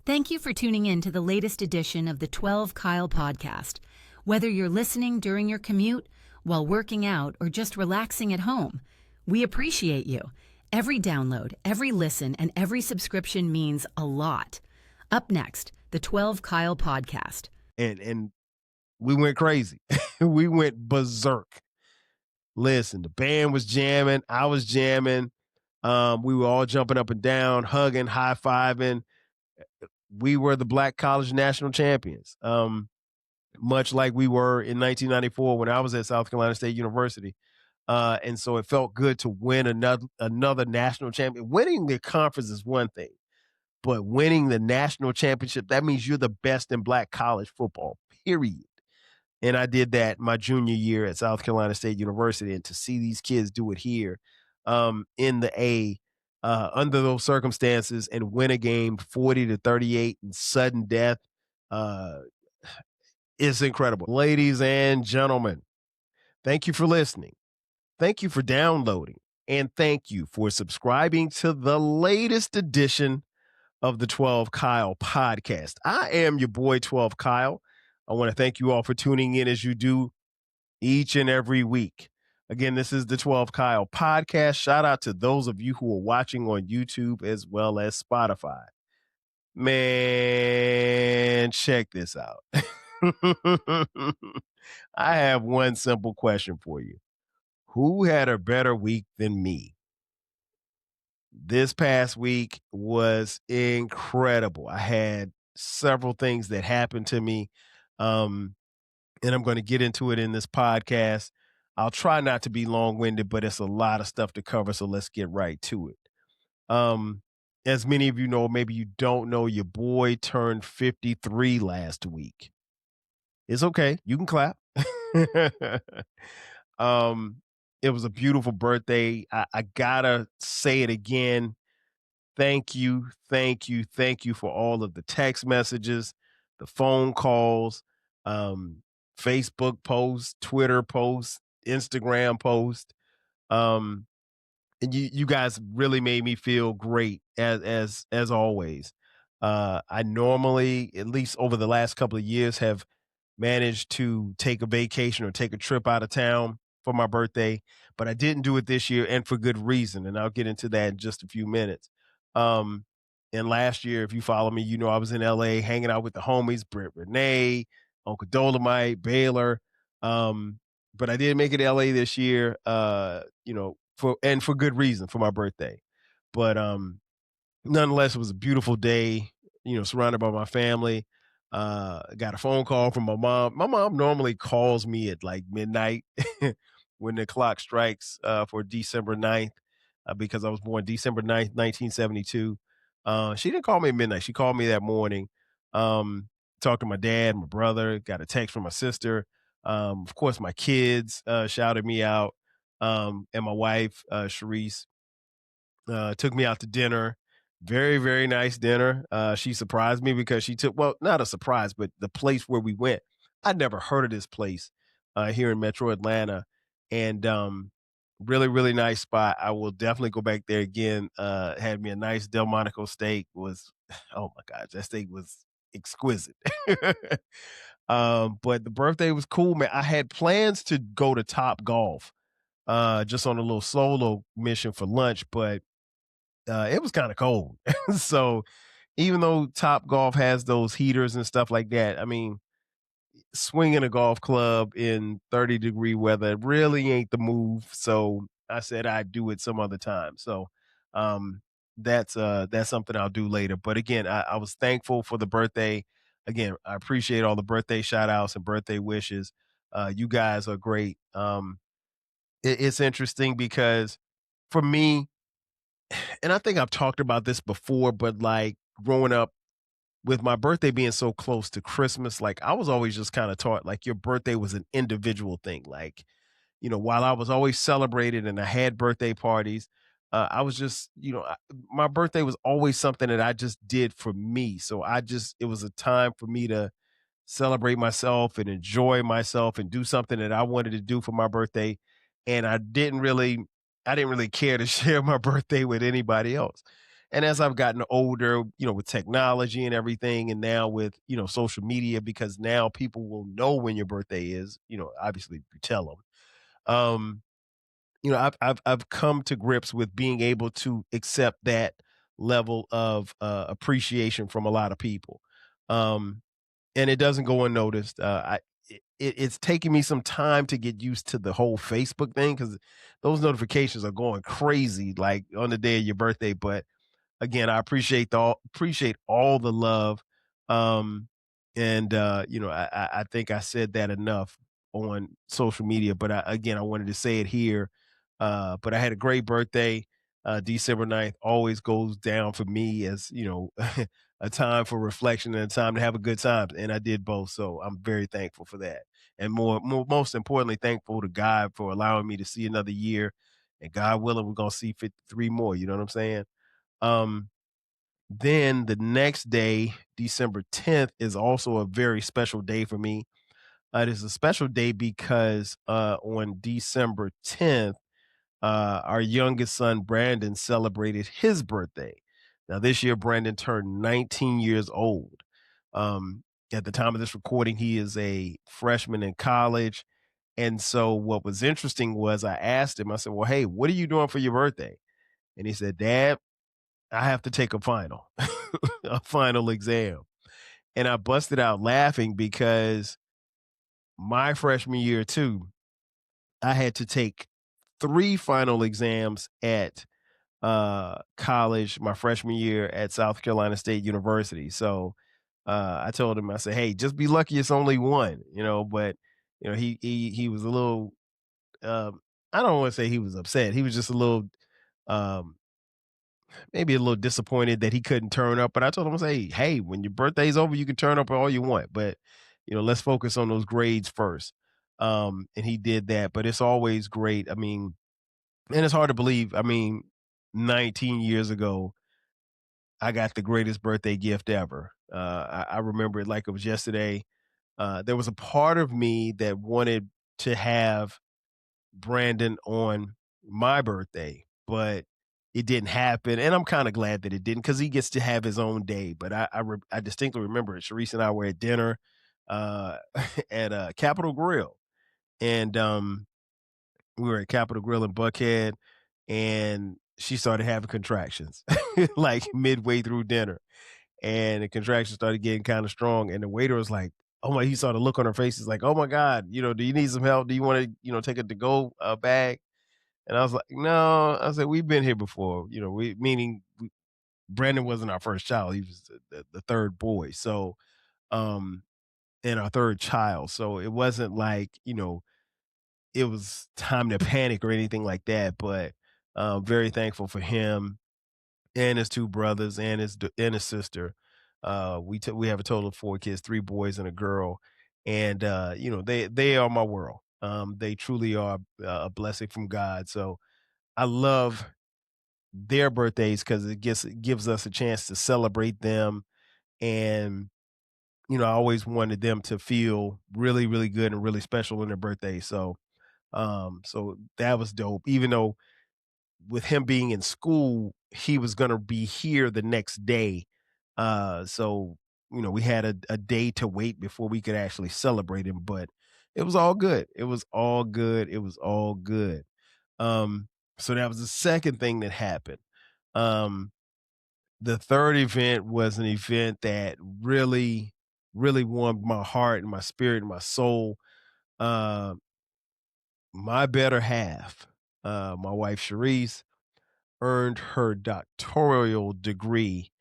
Thank you for tuning in to the latest edition of the 12 Kyle podcast. Whether you're listening during your commute, while working out, or just relaxing at home, we appreciate you. Every download, every listen, and every subscription means a lot. Up next, the 12 Kyle podcast. And we went crazy. We went berserk. Listen, the band was jamming. I was jamming. We were all jumping up and down, hugging, high-fiving. We were the Black College National Champions, much like we were in 1994 when I was at South Carolina State University. And so it felt good to win another national champion. Winning the conference is one thing, but winning the national championship, that means you're the best in Black college football, period. And I did that my junior year at South Carolina State University. And to see these kids do it here in the A under those circumstances and win a game 40-38 in sudden death is incredible. Ladies and gentlemen, thank you for listening. Thank you for downloading. And thank you for subscribing to the latest edition of the 12 Kyle podcast. I am your boy 12 Kyle. I want to thank you all for tuning in as you do each and every week. Again, this is the 12 Kyle podcast. Shout out to those of you who are watching on YouTube as well as Spotify. Man, check this out. I have one simple question for you. Who had a better week than me? This past week was incredible. I had several things that happened to me. And I'm going to get into it in this podcast. I'll try not to be long-winded, but it's a lot of stuff to cover, so let's get right to it. As many of you know, maybe you don't know, your boy turned 53 last week. It's okay. You can clap. It was a beautiful birthday. I gotta say it again. Thank you for all of the text messages, the phone calls, Facebook posts, Twitter posts, Instagram posts. And you guys really made me feel great as always. I normally, at least over the last couple of years, have managed to take a vacation or take a trip out of town for my birthday, but I didn't do it this year, and for good reason. And I'll get into that in just a few minutes. And last year, if you follow me, you know I was in LA hanging out with the homies, Britt Renee, Uncle Dolomite, Baylor. But I didn't make it to LA this year, for good reason, for my birthday. But nonetheless, it was a beautiful day, surrounded by my family. Got a phone call from my mom. My mom normally calls me at like midnight when the clock strikes for December 9th, because I was born December 9th, 1972. She didn't call me at midnight. She called me that morning. Talked to my dad, my brother, got a text from my sister. Of course, my kids shouted me out. And my wife, Sharice, took me out to dinner. Very, very nice dinner. She surprised me because she took, well, not a surprise, but the place where we went, I'd never heard of this place here in Metro Atlanta. And really, really nice spot. I will definitely go back there again. Had me a nice Delmonico steak. Was, oh my gosh, that steak was exquisite. But the birthday was cool, man. I had plans to go to Top Golf just on a little solo mission for lunch, but it was kind of cold. So even though Top Golf has those heaters and stuff like that, I mean, swinging a golf club in 30-degree weather really ain't the move. So I said I'd do it some other time. So that's something I'll do later. But again, I was thankful for the birthday. Again, I appreciate all the birthday shout outs and birthday wishes. You guys are great. It's interesting because for me, and I think I've talked about this before, but like growing up with my birthday being so close to Christmas, like I was always just kind of taught like your birthday was an individual thing. Like, while I was always celebrated and I had birthday parties, I was just, my birthday was always something that I just did for me. So it was a time for me to celebrate myself and enjoy myself and do something that I wanted to do for my birthday. And I didn't really care to share my birthday with anybody else. And as I've gotten older, with technology and everything, and now with, social media, because now people will know when your birthday is, obviously you tell them. Um, I've come to grips with being able to accept that level of appreciation from a lot of people. Um, and it doesn't go unnoticed. It's taking me some time to get used to the whole Facebook thing because those notifications are going crazy, like on the day of your birthday. But again, I appreciate all the love. Um, and I think I said that enough on social media, but again, I wanted to say it here. But I had a great birthday. December 9th always goes down for me as, a time for reflection and a time to have a good time. And I did both. So I'm very thankful for that. And most importantly, thankful to God for allowing me to see another year. And God willing, we're going to see 53 more. You know what I'm saying? Um, then the next day, December 10th, is also a very special day for me. It is a special day because on December 10th, our youngest son, Brandon, celebrated his birthday. Now, this year, Brandon turned 19 years old. Um, at the time of this recording, he is a freshman in college. And so, what was interesting was I asked him, I said, "Well, hey, what are you doing for your birthday?" And he said, "Dad, I have to take a final, a final exam." And I busted out laughing because my freshman year, too, I had to take three final exams at college my freshman year at South Carolina State University. So I told him, I said, "Hey, just be lucky it's only one," but he was a little I don't want to say he was upset. He was just a little um maybe a little disappointed that he couldn't turn up. But I told him, I say, "Hey, when your birthday's over, you can turn up all you want, but let's focus on those grades first." And he did that. But it's always great. I mean, and it's hard to believe. I mean, 19 years ago, I got the greatest birthday gift ever. I remember it like it was yesterday. There was a part of me that wanted to have Brandon on my birthday, but it didn't happen, and I'm kinda glad that it didn't because he gets to have his own day, but I distinctly remember it. Sharice and I were at dinner, uh, at, Capital Grille, and, we were at Capital Grille in Buckhead, and she started having contractions, like, midway through dinner, and the contractions started getting kinda strong, and the waiter was like, oh my he saw the look on her face, he's like, "Oh my god, do you need some help? Do you wanna, take a to-go, bag?" And I was like, "No," I said, "We've been here before." Brandon wasn't our first child, he was the 3rd boy, so, um, and our 3rd child, so it wasn't like, it was time to panic or anything like that, but, very thankful for him and his 2 brothers and his sister. We have a total of 4 kids, 3 boys and a girl, and, they are my world. They truly are a blessing from God, so I love their birthdays because it gives us a chance to celebrate them. And, I always wanted them to feel really, really good and really special on their birthday. So that was dope. Even though with him being in school, he was gonna be here the next day. So, we had a day to wait before we could actually celebrate him, but it was all good. It was all good. It was all good. Um, so that was the second thing that happened. Um, the third event was an event that really, really warmed my heart and my spirit and my soul. Uh, my better half, my wife Sharice, earned her doctoral degree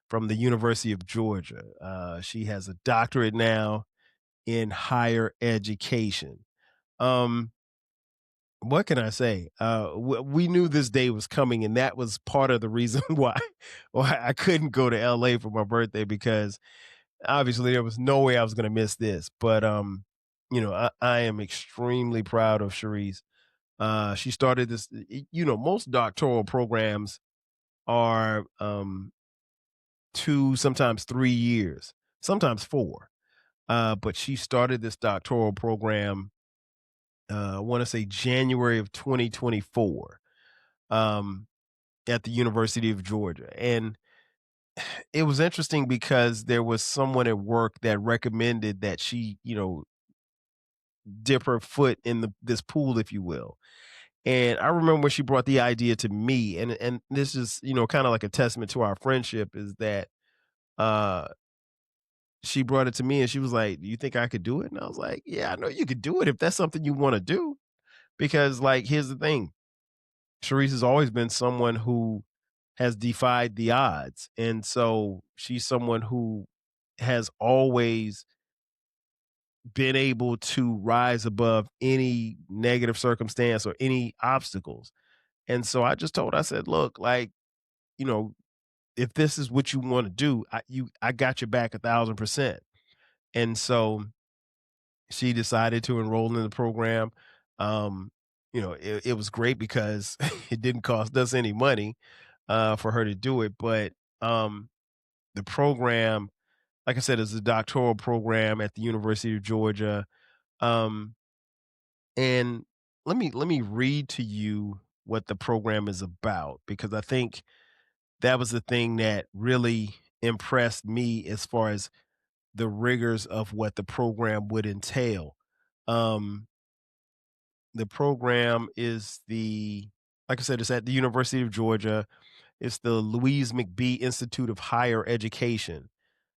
from the University of Georgia. She has a doctorate now in higher education. Um, what can I say? We knew this day was coming, and that was part of the reason why I couldn't go to LA for my birthday because obviously there was no way I was going to miss this. But I am extremely proud of Cherise. She started this. Most doctoral programs are 2, sometimes 3 years, sometimes 4. But she started this doctoral program. I want to say January of 2024. Um, at the University of Georgia. And it was interesting because there was someone at work that recommended that she, dip her foot in this pool, if you will. And I remember when she brought the idea to me, and this is, kind of like a testament to our friendship, is that uh she brought it to me and she was like, "Do you think I could do it?" And I was like, "Yeah, I know you could do it if that's something you want to do." Because, like, here's the thing. Sharice has always been someone who has defied the odds. And so she's someone who has always been able to rise above any negative circumstance or any obstacles. And so I just told her, I said, "Look, like, you know, if this is what you want to do, I got your back 1,000%." And so she decided to enroll in the program. Um, it was great because it didn't cost us any money for her to do it. But the program, like I said, is a doctoral program at the University of Georgia. Um, and let me read to you what the program is about, because I think that was the thing that really impressed me as far as the rigors of what the program would entail. Um, the program is like I said, it's at the University of Georgia. It's the Louise McBee Institute of Higher Education.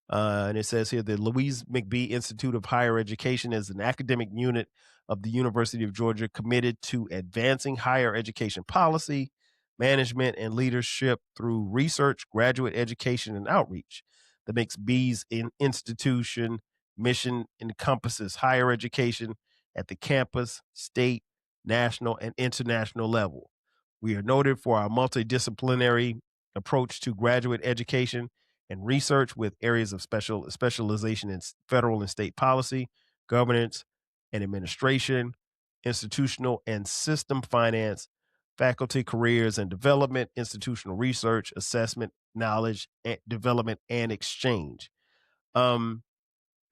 And it says here the Louise McBee Institute of Higher Education is an academic unit of the University of Georgia committed to advancing higher education policy, management, and leadership through research, graduate education, and outreach. The McBee's institution mission encompasses higher education at the campus, state, national, and international level. We are noted for our multidisciplinary approach to graduate education and research, with areas of specialization in federal and state policy, governance and administration, institutional and system finance, faculty careers and development, institutional research, assessment, knowledge and development, and exchange. Um,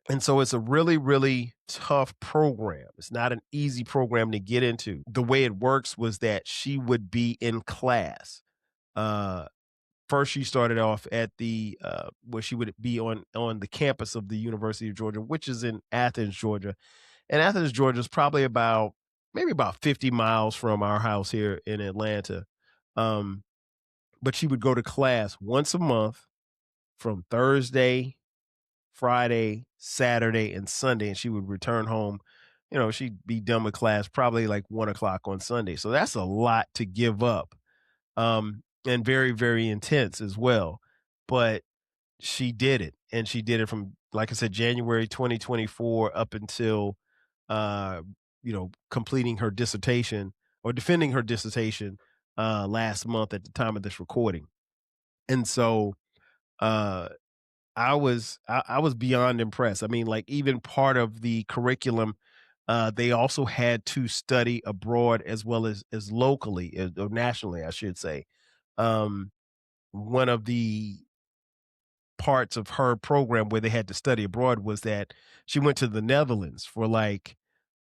and so it's a really, really tough program. It's not an easy program to get into. The way it works was that she would be in class. Uh, First, she started off at the where she would be on the campus of the University of Georgia, which is in Athens, Georgia. And Athens, Georgia is probably about maybe about 50 miles from our house here in Atlanta. Um, but she would go to class once a month from Thursday, Friday, Saturday, and Sunday, and she would return home. She'd be done with class probably like 1 o'clock on Sunday. So that's a lot to give up, and very, very intense as well. But she did it, and she did it from, like I said, January 2024 up until, completing her dissertation or defending her dissertation last month at the time of this recording. And so, uh, I was beyond impressed. I mean, like, even part of the curriculum, they also had to study abroad as well as locally, or nationally, I should say. Um, One of the parts of her program where they had to study abroad was that she went to the Netherlands for like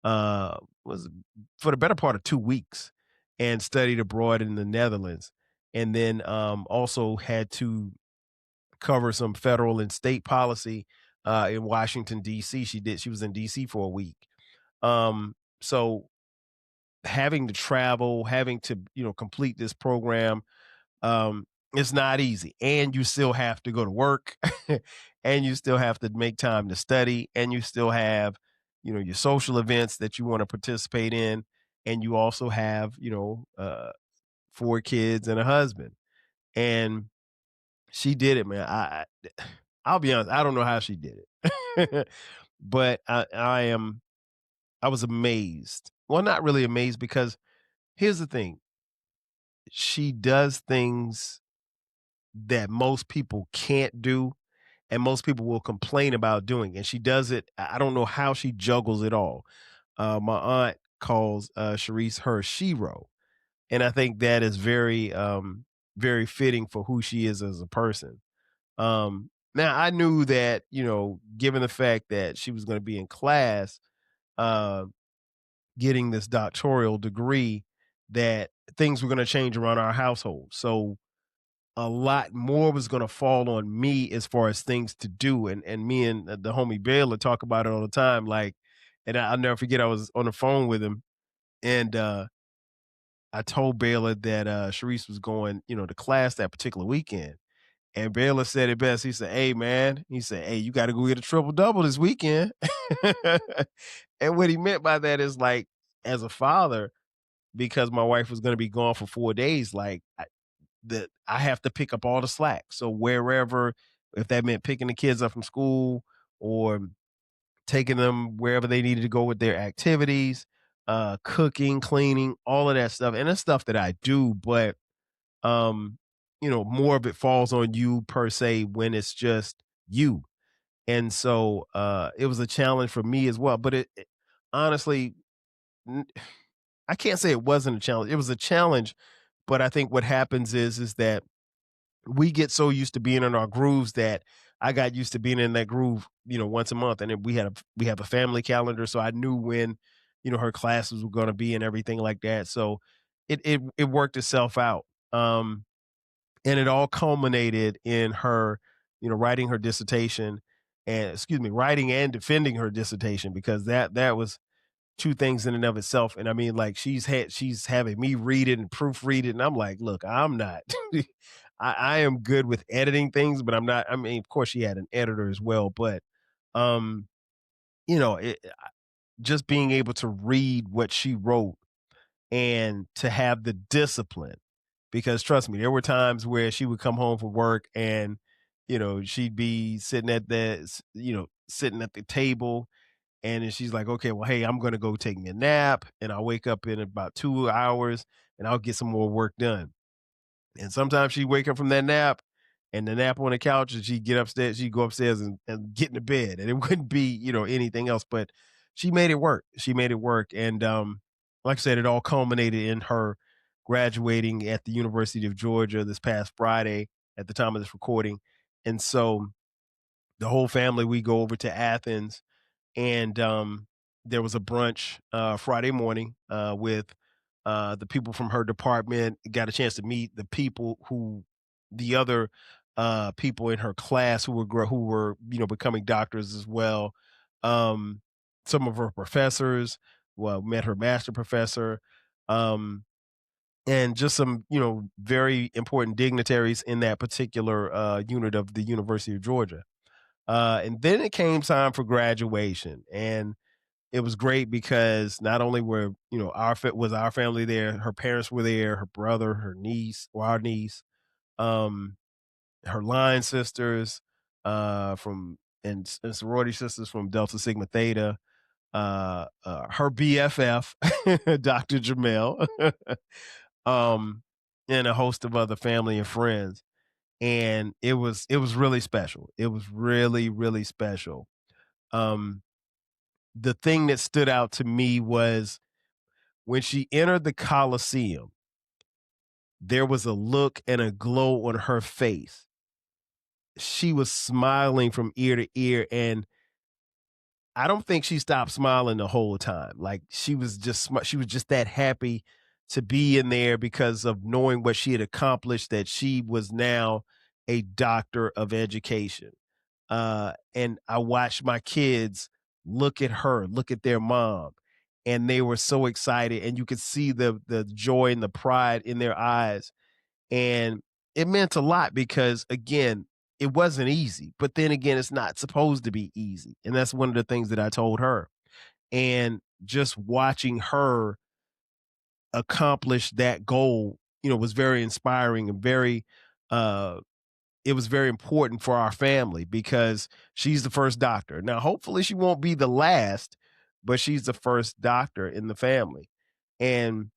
was for the better part of 2 weeks and studied abroad in the Netherlands, and then also had to cover some federal and state policy in Washington D.C. She was in D.C. for a week. So having to travel, having to complete this program, um, it's not easy, and you still have to go to work, and you still have to make time to study, and you still have, your social events that you want to participate in, and you also have, 4 kids and a husband. And she did it, man. I'll be honest, I don't know how she did it, but I was amazed. Well, not really amazed, because here's the thing: she does things that most people can't do, and most people will complain about doing. And she does it. I don't know how she juggles it all. My aunt calls Sharice her shero, and I think that is very, very fitting for who she is as a person. Now I knew that, given the fact that she was going to be in class, uh, getting this doctoral degree, that things were going to change around our household. So a lot more was going to fall on me as far as things to do. And me and the homie Baylor talk about it all the time. Like, and I'll never forget, I was on the phone with him, and I told Baylor that Sharice was going, to class that particular weekend. And Baylor said it best. He said, "Hey, man," he said, "Hey, you got to go get a triple double this weekend." And what he meant by that is like, as a father, because my wife was going to be gone for 4 days, like that I have to pick up all the slack. So wherever, if that meant picking the kids up from school or taking them wherever they needed to go with their activities, cooking, cleaning, all of that stuff. And it's stuff that I do, but um, more of it falls on you per se when it's just you. And so it was a challenge for me as well. But it honestly, n- I can't say it wasn't a challenge. It was a challenge, but I think what happens is that we get so used to being in our grooves that I got used to being in that groove, once a month. And then we have a family calendar, so I knew when, her classes were going to be and everything like that. So it worked itself out. And it all culminated in her, writing her dissertation, and excuse me, writing and defending her dissertation, because that was two things in and of itself. And I mean, like, she's having me read it and proofread it, and I'm like, look, I'm not. I am good with editing things, but I'm not. I mean, of course, she had an editor as well, but um, just being able to read what she wrote and to have the discipline, because trust me, there were times where she would come home from work and she'd be sitting at the table, and then she's like, okay, well, hey, I'm going to go take me a nap, and I'll wake up in about 2 hours and I'll get some more work done. And sometimes she'd wake up from that nap and the nap on the couch, and she'd get upstairs, she'd go upstairs and get in the bed. And it wouldn't be, anything else. But she made it work. She made it work. And like I said, it all culminated in her graduating at the University of Georgia this past Friday at the time of this recording. And so the whole family, we go over to Athens, and there was a brunch Friday morning with the people from her department. Got a chance to meet the other people in her class who were becoming doctors as well. Um, some of her professors, well, met her master professor, um, and just some very important dignitaries in that particular unit of the University of Georgia. And then it came time for graduation, and it was great because not only were was our family there, her parents were there, her brother, her niece, or our niece, um, her line sisters, from and sorority sisters from Delta Sigma Theta, her BFF, Dr. Jamel, um, and a host of other family and friends. And it was really special. It was really, really special. Um, the thing that stood out to me was when she entered the Coliseum, there was a look and a glow on her face. She was smiling from ear to ear, and I don't think she stopped smiling the whole time. Like, she was just that happy to be in there because of knowing what she had accomplished, that she was now a doctor of education. And I watched my kids look at her, look at their mom, and they were so excited, and you could see the joy and the pride in their eyes. And it meant a lot because, again, it wasn't easy, but then again, it's not supposed to be easy. And that's one of the things that I told her. And just watching her accomplish that goal, was very inspiring and very uh it was very important for our family because she's the first doctor. Now, hopefully she won't be the last, but she's the first doctor in the family. And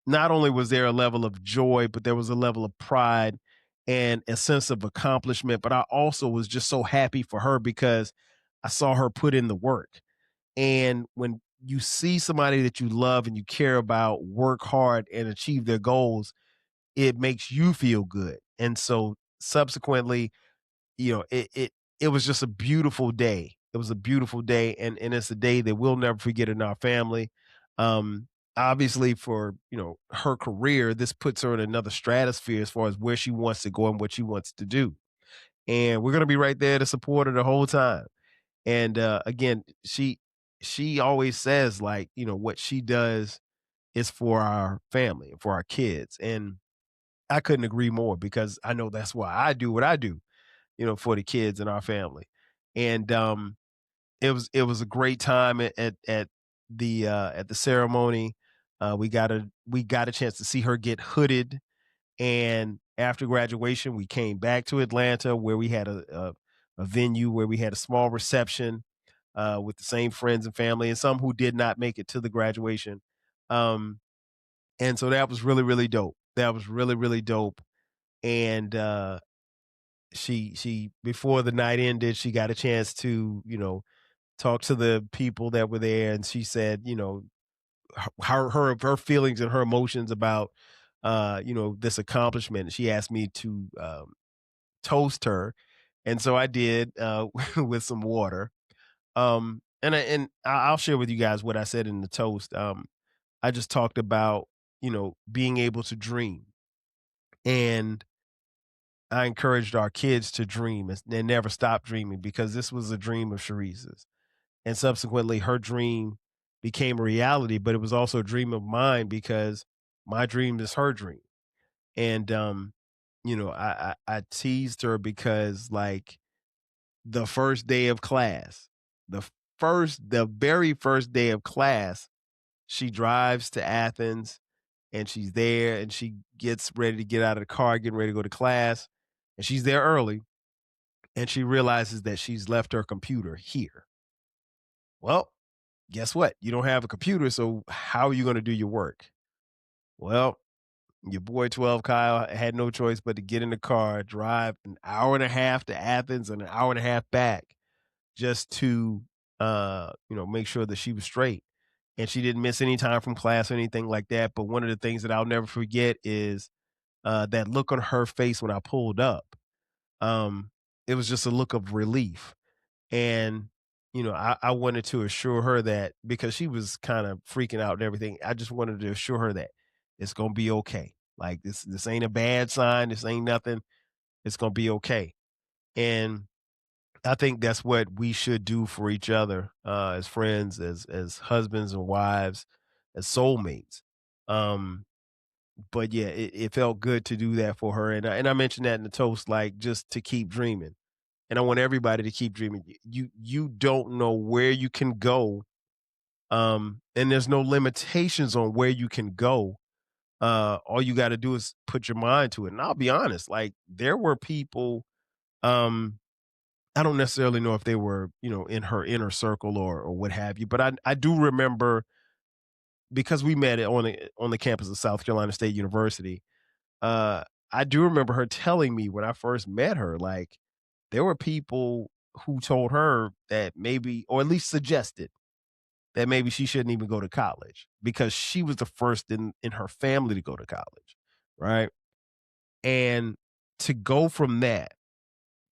not only was there a level of joy, but there was a level of pride and a sense of accomplishment. But I also was just so happy for her because I saw her put in the work. And when you see somebody that you love and you care about work hard and achieve their goals, it makes you feel good. And so subsequently, it was just a beautiful day. It was a beautiful day, and it's a day that we'll never forget in our family. obviously for, her career, this puts her in another stratosphere as far as where she wants to go and what she wants to do. And we're gonna be right there to support her the whole time. And again, she always says like, what she does is for our family, for our kids. And I couldn't agree more because I know that's why I do what I do, for the kids and our family. And it was a great time at the ceremony. We got a chance to see her get hooded, and after graduation, we came back to Atlanta where we had a venue where we had a small reception with the same friends and family and some who did not make it to the graduation. Um, and so that was really, really dope. That was really, really dope. And she before the night ended, she got a chance to, talk to the people that were there, and she said, her feelings and her emotions about this accomplishment. She asked me to toast her, and so I did with some water. I'll share with you guys what I said in the toast. I just talked about being able to dream, and I encouraged our kids to dream and never stop dreaming because this was a dream of Sharice's, and subsequently her dream became a reality. But it was also a dream of mine because my dream is her dream. And I teased her because like the first day of class, the very first day of class, she drives to Athens and she's there and she gets ready to get out of the car, getting ready to go to class. And she's there early and she realizes that she's left her computer here. Well, guess what? You don't have a computer, so how are you going to do your work? Well, your boy 12 Kyle had no choice but to get in the car, drive an hour and a half to Athens and an hour and a half back just to make sure that she was straight. And she didn't miss any time from class or anything like that. But one of the things that I'll never forget is that look on her face when I pulled up. Um, it was just a look of relief. And, I wanted to assure her that because she was kind of freaking out and everything, I just wanted to assure her that it's gonna be okay. Like this ain't a bad sign, this ain't nothing, it's gonna be okay. And I think that's what we should do for each other, as friends, as husbands and wives, as soulmates. Um, but yeah, it felt good to do that for her. And I mentioned that in the toast, like just to keep dreaming. And I want everybody to keep dreaming. You don't know where you can go, and there's no limitations on where you can go. All you got to do is put your mind to it. And I'll be honest, like there were people, um, I don't necessarily know if they were, in her inner circle or what have you, but I do remember because we met on the campus of South Carolina State University. Uh, I do remember her telling me when I first met her, like there were people who told her that maybe, or at least suggested that maybe she shouldn't even go to college because she was the first in her family to go to college, right? And to go from that,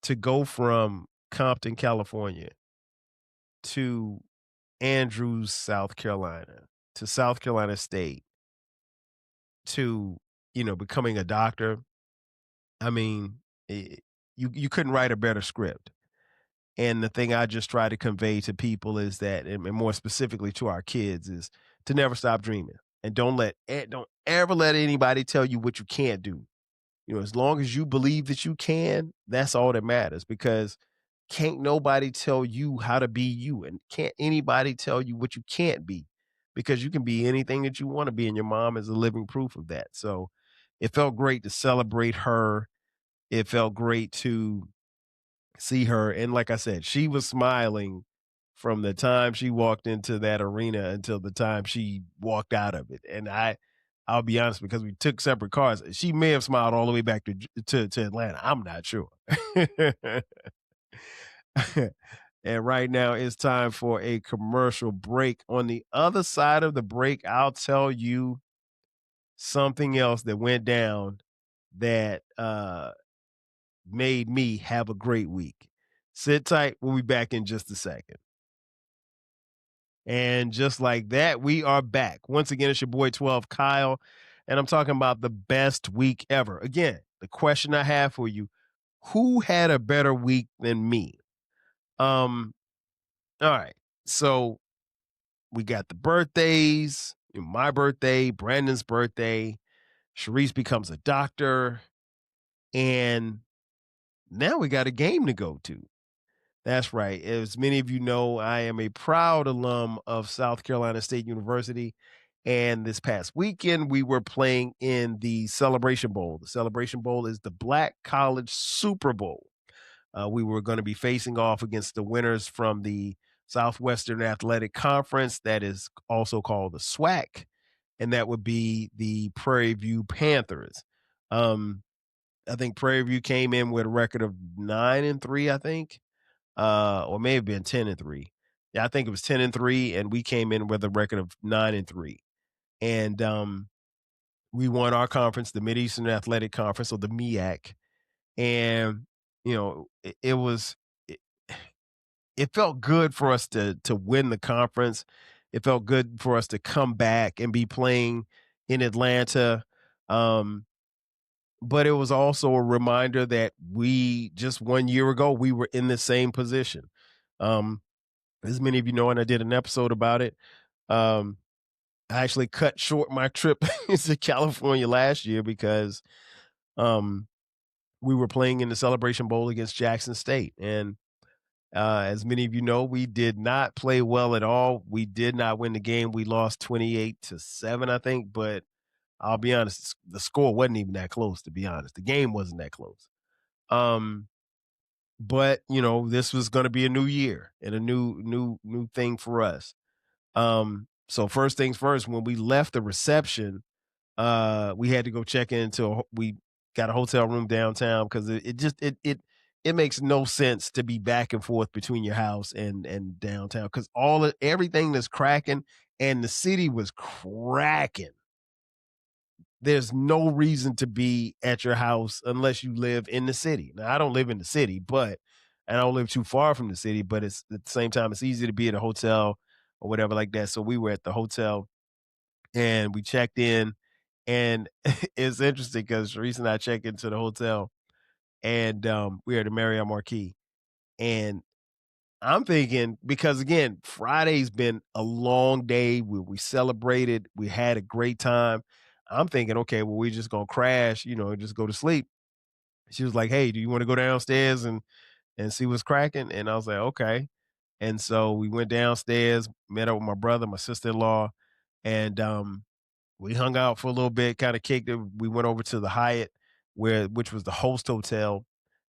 to go from Compton, California to Andrews, South Carolina, to South Carolina State, to, becoming a doctor. I mean, you couldn't write a better script. And the thing I just try to convey to people is that, and more specifically to our kids, is to never stop dreaming and don't ever let anybody tell you what you can't do. As long as you believe that you can, that's all that matters because can't nobody tell you how to be you and can't anybody tell you what you can't be because you can be anything that you want to be and your mom is a living proof of that. So it felt great to celebrate her. It felt great to see her and like I said, she was smiling from the time she walked into that arena until the time she walked out of it. And I'll be honest because we took separate cars. She may have smiled all the way back to Atlanta. I'm not sure. And right now it's time for a commercial break. On the other side of the break, I'll tell you something else that went down that made me have a great week. Sit tight. We'll be back in just a second. And just like that, we are back. Once again, it's your boy 12 Kyle, and I'm talking about the best week ever. Again, the question I have for you, who had a better week than me? Um, all right. So we got the birthdays, my birthday, Brandon's birthday, Sharice becomes a doctor, and now we got a game to go to. That's right. As many of you know, I am a proud alum of South Carolina State University. And this past weekend, we were playing in the Celebration Bowl. The Celebration Bowl is the Black College Super Bowl. We were going to be facing off against the winners from the Southwestern Athletic Conference, that is also called the SWAC, and that would be the Prairie View Panthers. I think Prairie View came in with a record of 9-3, I think, or may have been 10-3. Yeah, I think it was 10-3, and we came in with a record of 9-3. And we won our conference, the Mideastern Athletic Conference, or the MEAC. And it was it, it felt good for us to win the conference. It felt good for us to come back and be playing in Atlanta. But it was also a reminder that we just 1 year ago we were in the same position. As many of you know, and I did an episode about it. Um, I actually cut short my trip to California last year because um, we were playing in the Celebration Bowl against Jackson State, and as many of you know, we did not play well at all. We did not win the game. We lost 28-7, I think. But I'll be honest, the score wasn't even that close. To be honest, the game wasn't that close. Um, but this was going to be a new year and a new thing for us. So first things first, when we left the reception, we had to go check into we got a hotel room downtown because it makes no sense to be back and forth between your house and downtown because everything that's cracking and the city was cracking. There's no reason to be at your house unless you live in the city. Now, I don't live in the city, but I don't live too far from the city, but it's at the same time, it's easy to be at a hotel or whatever like that. So we were at the hotel and we checked in, and it's interesting because Sharice and I checked into the hotel, and we were at the Marriott Marquis. And I'm thinking, because again, Friday's been a long day. We celebrated, we had a great time. I'm thinking, okay, well, we're just gonna crash, just go to sleep. She was like, "Hey, do you want to go downstairs and see what's cracking?" And I was like, "Okay." And so we went downstairs, met up with my brother, my sister-in-law, and we hung out for a little bit, kind of kicked it. We went over to the Hyatt, which was the host hotel,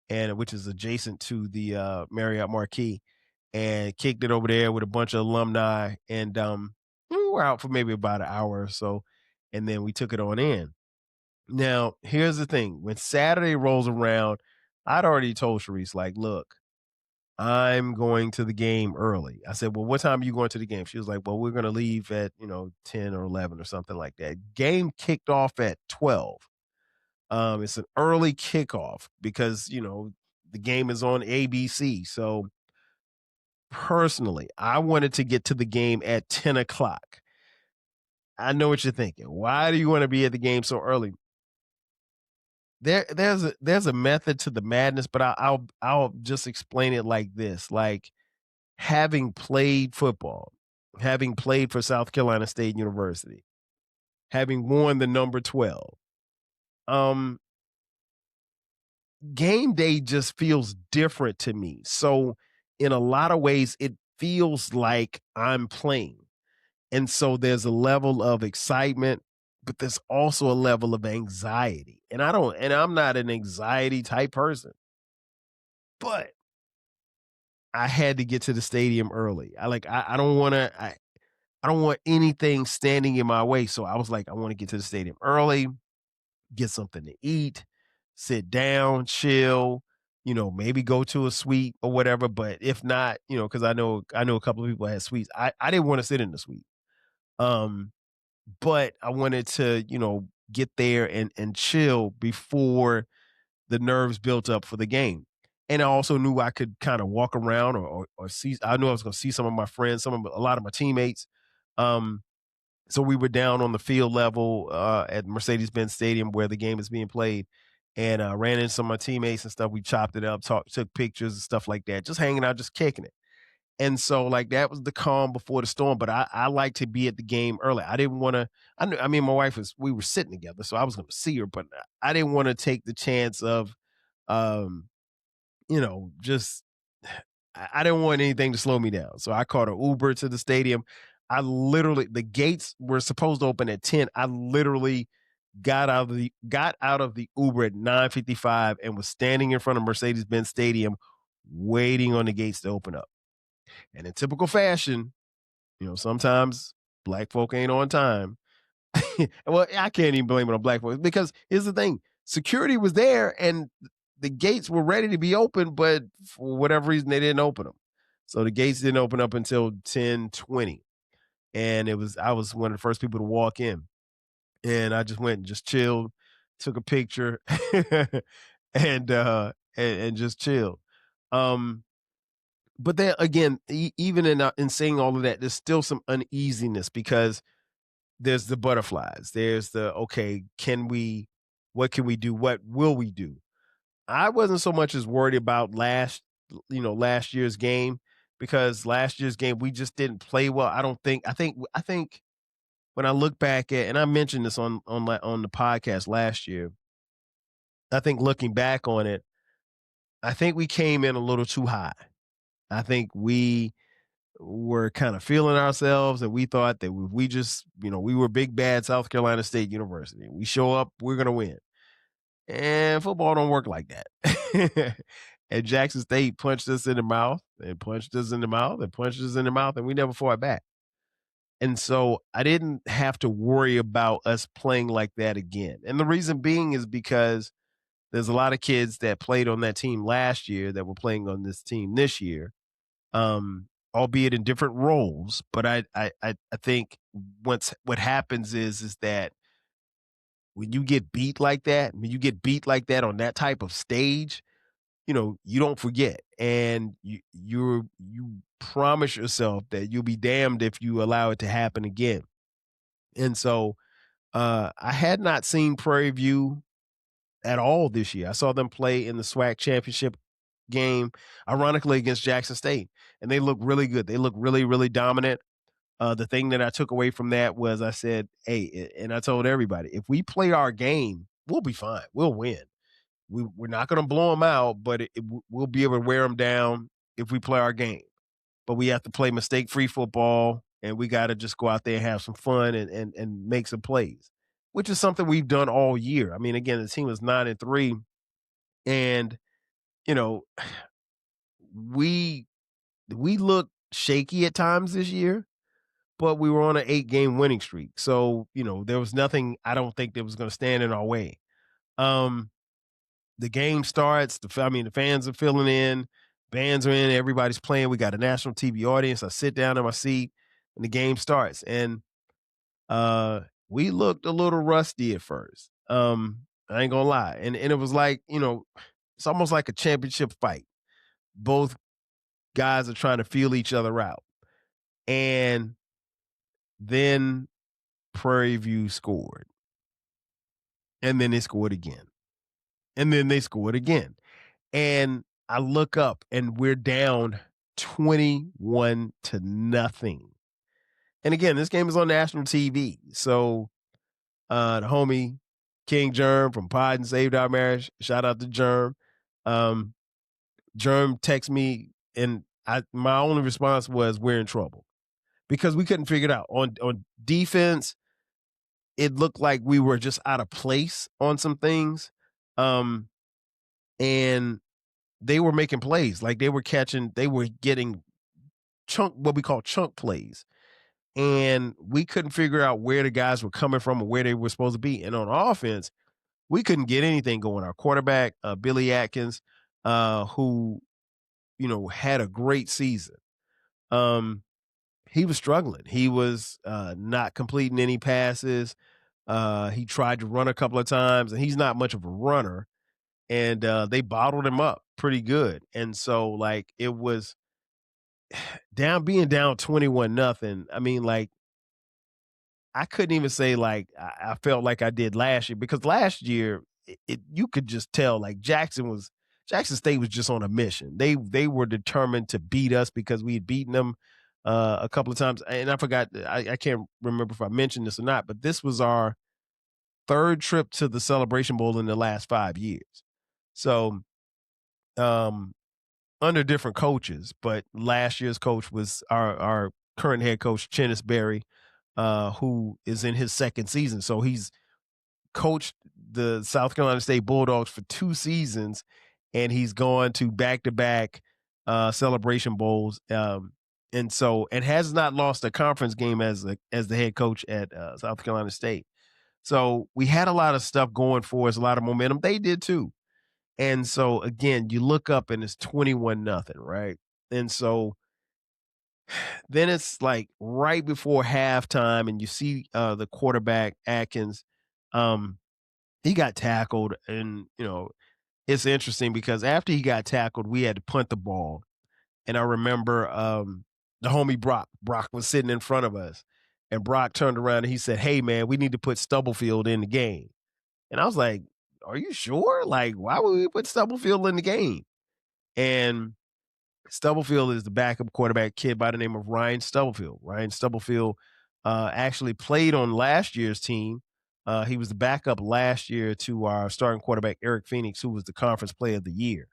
and which is adjacent to the Marriott Marquis, and kicked it over there with a bunch of alumni. And we were out for maybe about an hour or so, and then we took it on in. Now, here's the thing: when Saturday rolls around, I'd already told Sharice, like, "Look, I'm going to the game early." I said, "Well, what time are you going to the game?" She was like, "Well, we're going to leave at 10 or 11 or something like that." Game kicked off at 12. It's an early kickoff because the game is on ABC. So personally, I wanted to get to the game at 10 o'clock. I know what you're thinking. Why do you want to be at the game so early? There's a method to the madness, but I'll just explain it like this: like having played football, having played for South Carolina State University, having worn the number 12. Um, Game day just feels different to me. So in a lot of ways, it feels like I'm playing. And so there's a level of excitement, but there's also a level of anxiety. And I'm not an anxiety type person, but I had to get to the stadium early. I don't want to, I don't want anything standing in my way. So I was like, I want to get to the stadium early, get something to eat, sit down, chill, maybe go to a suite or whatever. But if not, because I know a couple of people had suites. I didn't want to sit in the suite. Um, but I wanted to, get there and chill before the nerves built up for the game. And I also knew I could kind of walk around or see. I knew I was going to see some of my friends, a lot of my teammates. Um, so we were down on the field level at Mercedes-Benz Stadium where the game is being played, and ran into some of my teammates and stuff. We chopped it up, took pictures and stuff like that, just hanging out, just kicking it. And so, like, that was the calm before the storm. But I like to be at the game early. I didn't want to. I mean, my wife we were sitting together, so I was going to see her, but I didn't want to take the chance of, um, just I didn't want anything to slow me down. So I called an Uber to the stadium. The gates were supposed to open at 10. I literally got out of the Uber at 9:55 and was standing in front of Mercedes-Benz Stadium waiting on the gates to open up. And in typical fashion, sometimes black folk ain't on time. Well, I can't even blame it on black folks because here's the thing: security was there and the gates were ready to be open, but for whatever reason they didn't open them. So the gates didn't open up until 10:20, and I was one of the first people to walk in, and I just went and just chilled, took a picture, and just chilled. Um, but then again, even in saying all of that, there's still some uneasiness because there's the butterflies. There's the, okay, what can we do? What will we do? I wasn't so much as worried about last year's game because last year's game, we just didn't play well. I think when I look back at, and I mentioned this on the podcast last year, I think looking back on it, I think we came in a little too high. I think we were kind of feeling ourselves and we thought that if we just, we were big bad South Carolina State University. We show up, we're going to win. And football don't work like that. And Jackson State punched us in the mouth and punched us in the mouth and punched us in the mouth, and we never fought back. And so I didn't have to worry about us playing like that again. And the reason being is because there's a lot of kids that played on that team last year that were playing on this team this year, albeit in different roles. But I think what happens is that when you get beat like that, on that type of stage, you don't forget, and you promise yourself that you'll be damned if you allow it to happen again. And so I had not seen Prairie View at all this year. I saw them play in the SWAC championship game, ironically against Jackson State, and they look really good. They look really, really dominant. The thing that I took away from that was I said, hey, and I told everybody, if we play our game, we'll be fine. We'll win. We're not going to blow them out, but we'll be able to wear them down if we play our game. But we have to play mistake-free football, and we got to just go out there and have some fun and make some plays, which is something we've done all year. I mean, again, the team was 9-3, and you know, we looked shaky at times this year, but we were on an 8-game winning streak. So, there was nothing I don't think that was going to stand in our way. The game starts, the fans are filling in, bands are in, everybody's playing. We got a national TV audience. I sit down in my seat and the game starts. And we looked a little rusty at first. I ain't gonna lie. And it was like, it's almost like a championship fight. Both guys are trying to feel each other out. And then Prairie View scored. And then they scored again. And then they scored again. And I look up and we're down 21-0. And again, this game is on national TV. So the homie King Germ from Pod and Saved Our Marriage, shout out to Germ. Germ texted me and my only response was, we're in trouble. Because we couldn't figure it out. On defense, it looked like we were just out of place on some things. And they were making plays. Like they were getting what we call chunk plays. And we couldn't figure out where the guys were coming from or where they were supposed to be. And on offense, we couldn't get anything going. Our quarterback, Billy Atkins, who, had a great season. He was struggling. He was not completing any passes. He tried to run a couple of times, and he's not much of a runner. and they bottled him up pretty good. And so like it was being down 21 nothing. I mean, like I couldn't even say like I felt like I did last year because last year you could just tell like Jackson State was just on a mission. They were determined to beat us because we had beaten them a couple of times. And I forgot I can't remember if I mentioned this or not, but this was our third trip to the Celebration Bowl in the last 5 years. So um under different coaches, but last year's coach was our current head coach, Chennis Berry, who is in his second season. So he's coached the South Carolina State Bulldogs for 2 seasons, and he's gone to back-to-back Celebration Bowls, and has not lost a conference game as the head coach at South Carolina State. So we had a lot of stuff going for us, a lot of momentum. They did too. And so again, you look up and it's 21 nothing, right? And so then it's like right before halftime, and you see the quarterback Atkins. He got tackled, and it's interesting because after he got tackled, we had to punt the ball. And I remember the homie Brock. Brock was sitting in front of us, and Brock turned around and he said, "Hey man, we need to put Stubblefield in the game." And I was like, "Are you sure? Like, why would we put Stubblefield in the game?" And Stubblefield is the backup quarterback kid by the name of Ryan Stubblefield. Ryan Stubblefield actually played on last year's team. He was the backup last year to our starting quarterback, Eric Phoenix, who was the conference player of the year.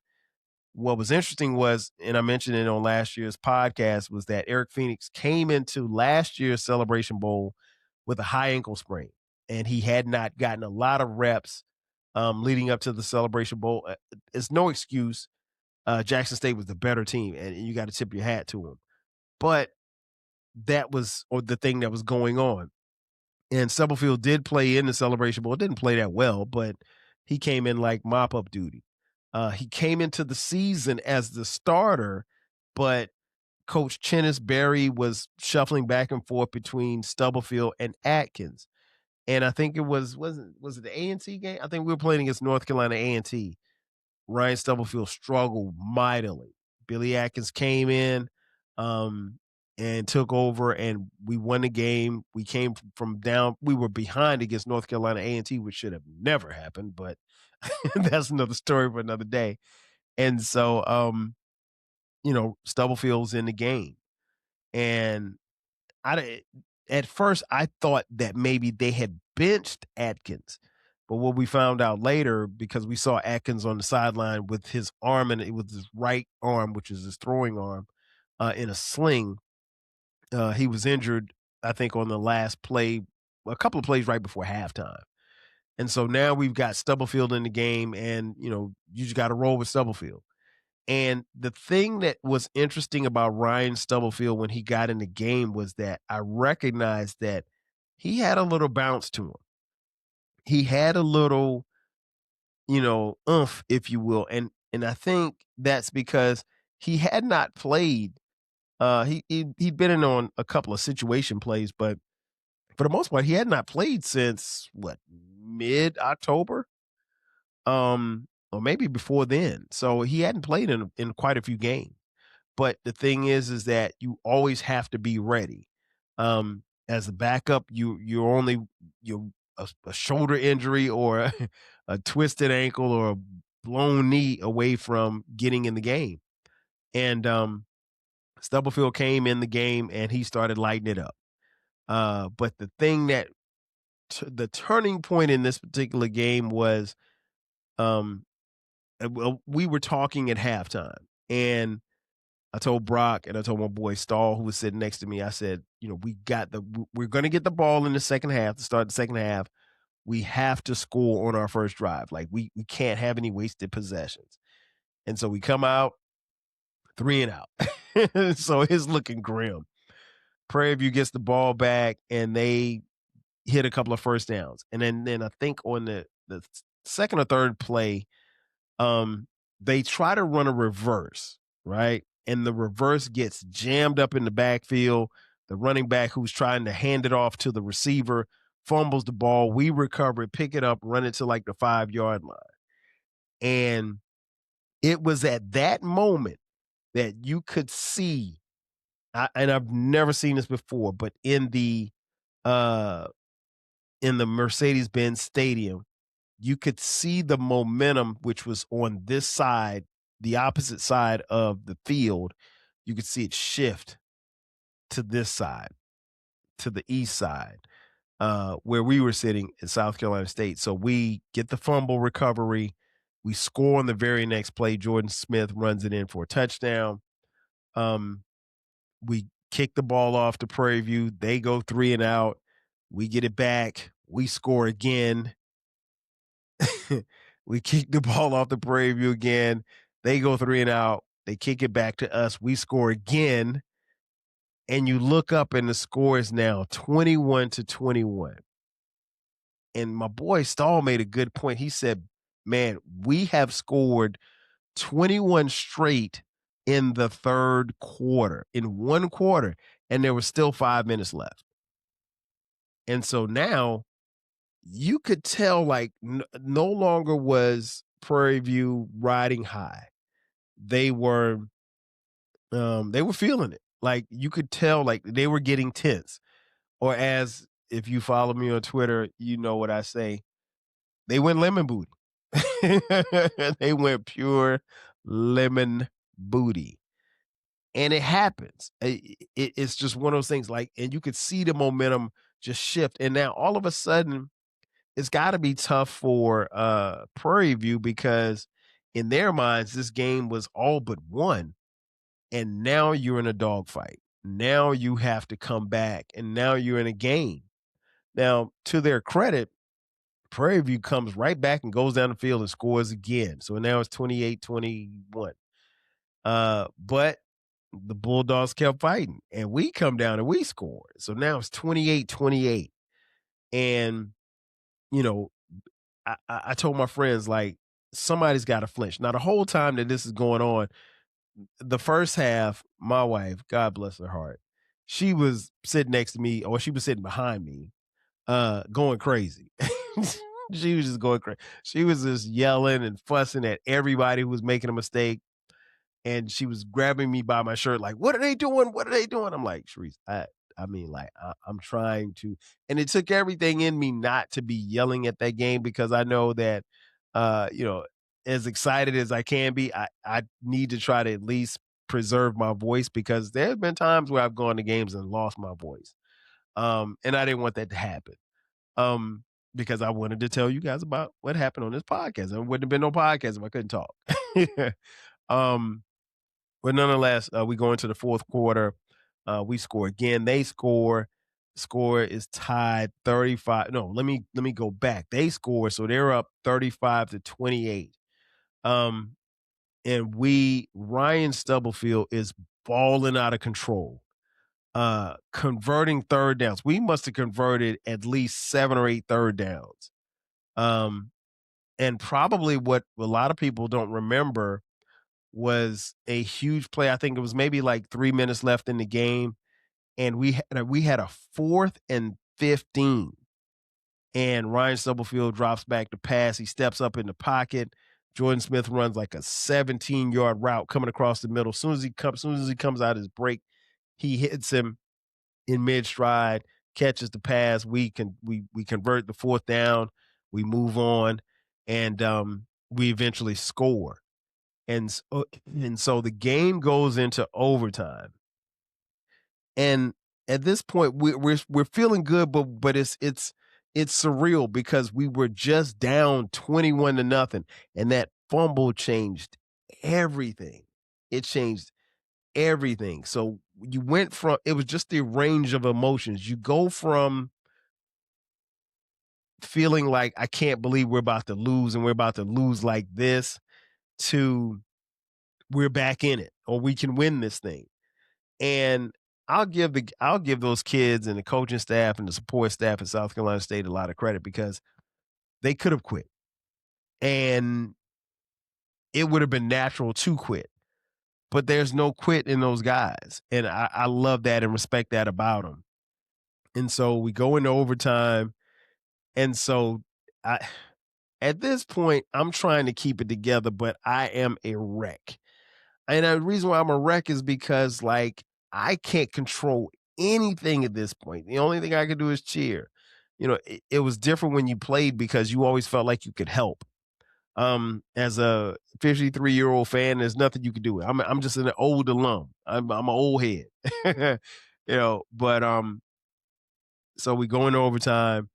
What was interesting was, and I mentioned it on last year's podcast, was that Eric Phoenix came into last year's Celebration Bowl with a high ankle sprain, and he had not gotten a lot of reps leading up to the Celebration Bowl. It's no excuse. Jackson State was the better team, and you got to tip your hat to them. But that was the thing that was going on. And Stubblefield did play in the Celebration Bowl. Didn't play that well, but he came in like mop-up duty. He came into the season as the starter, but Coach Chennis Berry was shuffling back and forth between Stubblefield and Atkins. And I think it was it the A&T game? I think we were playing against North Carolina A&T. Ryan Stubblefield struggled mightily. Billy Atkins came in and took over, and we won the game. We came from down. We were behind against North Carolina A&T, which should have never happened, but that's another story for another day. And so, Stubblefield's in the game. And at first, I thought that maybe they had benched Atkins. But what we found out later, because we saw Atkins on the sideline with his arm and it was his right arm, which is his throwing arm, in a sling. He was injured, I think, on the last play, a couple of plays right before halftime. And so now we've got Stubblefield in the game, and you just got to roll with Stubblefield. And the thing that was interesting about Ryan Stubblefield when he got in the game was that I recognized that he had a little bounce to him. He had a little, oomph, if you will. And I think that's because he had not played. He'd been in on a couple of situation plays, but for the most part, he had not played since what, mid-October, or maybe before then. So he hadn't played in quite a few games. But the thing is that you always have to be ready. As a backup, you're a shoulder injury or a twisted ankle or a blown knee away from getting in the game. And Stubblefield came in the game and he started lighting it up. But the thing that the turning point in this particular game was, well, we were talking at halftime, and I told Brock and I told my boy Stahl, who was sitting next to me, I said, we're going to get the ball in the second half, to start the second half. We have to score on our first drive. Like we can't have any wasted possessions. And so we come out 3 and out. So it's looking grim. Prairie View gets the ball back and they hit a couple of first downs. And then I think on the second or third play, they try to run a reverse, right? And the reverse gets jammed up in the backfield. The running back who's trying to hand it off to the receiver fumbles the ball. We recover it, pick it up, run it to like the 5-yard line. And it was at that moment that you could see, and I've never seen this before, but uh in the Mercedes-Benz Stadium, you could see the momentum which was on this side, the opposite side of the field. You could see it shift to this side, to the east side, where we were sitting in South Carolina State. So we get the fumble recovery. We score on the very next play. Jordan Smith runs it in for a touchdown. Um, we kick the ball off to Prairie View. They go 3-and-out. We get it back. We score again. We kick the ball off the Prairie View again. They go 3-and-out. They kick it back to us. We score again. And you look up and the score is now 21-21. And my boy Stahl made a good point. He said, man, we have scored 21 straight in the third quarter, in one quarter, and there was still 5 minutes left. And so now you could tell, like, no longer was Prairie View riding high. They were feeling it. Like, you could tell, like, they were getting tense. Or, as if you follow me on Twitter, you know what I say. They went lemon booty. They went pure lemon booty. And it happens. It's just one of those things, like, and you could see the momentum just shift. And now all of a sudden, it's got to be tough for Prairie View, because in their minds, this game was all but won. And now you're in a dogfight. Now you have to come back, and now you're in a game. Now, to their credit, Prairie View comes right back and goes down the field and scores again. So now it's 28-21. But the Bulldogs kept fighting, and we come down and we scored. So now it's 28-28. And, you know, I told my friends, like, somebody's got to flinch. Now, the whole time that this is going on, the first half, my wife, God bless her heart, she was sitting next to me, or she was sitting behind me, going crazy. She was just going crazy. She was just yelling and fussing at everybody who was making a mistake. And she was grabbing me by my shirt, like, what are they doing? What are they doing? I'm like, Sharice, I mean, like, I'm trying to, and it took everything in me not to be yelling at that game, because I know that, you know, as excited as I can be, I need to try to at least preserve my voice, because there's been times where I've gone to games and lost my voice. And I didn't want that to happen. Um, because I wanted to tell you guys about what happened on this podcast. There wouldn't have been no podcast if I couldn't talk. um, but nonetheless, we go into the fourth quarter. We score again. They score. Score is tied 35. No, let me go back. They score, so they're up 35-28. Um, and Ryan Stubblefield is balling out of control. Converting third downs. We must have converted at least 7 or 8 third downs. And probably what a lot of people don't remember was a huge play. I think it was maybe like 3 minutes left in the game, and we had a 4th and 15, and Ryan Stubblefield drops back to pass. He steps up in the pocket. Jordan Smith runs like a 17-yard route coming across the middle. As soon as he comes out his break, he hits him in mid stride, catches the pass. We convert the 4th down. We move on, and we eventually score. And so the game goes into overtime. And at this point, we're feeling good, but it's surreal, because we were just down 21-0, and that fumble changed everything. It changed everything. So you went from, it was just the range of emotions. You go from feeling like, I can't believe we're about to lose, and we're about to lose like this, to we're back in it, or we can win this thing. And I'll give those kids and the coaching staff and the support staff at South Carolina State a lot of credit, because they could have quit, and it would have been natural to quit. But there's no quit in those guys, and I love that and respect that about them. And so we go into overtime, and so I At this point, I'm trying to keep it together, but I am a wreck. And the reason why I'm a wreck is because, like, I can't control anything at this point. The only thing I can do is cheer. It was different when you played because you always felt like you could help. As a 53-year-old fan, there's nothing you can do. I'm just an old alum. I'm an old head. But so we go into overtime,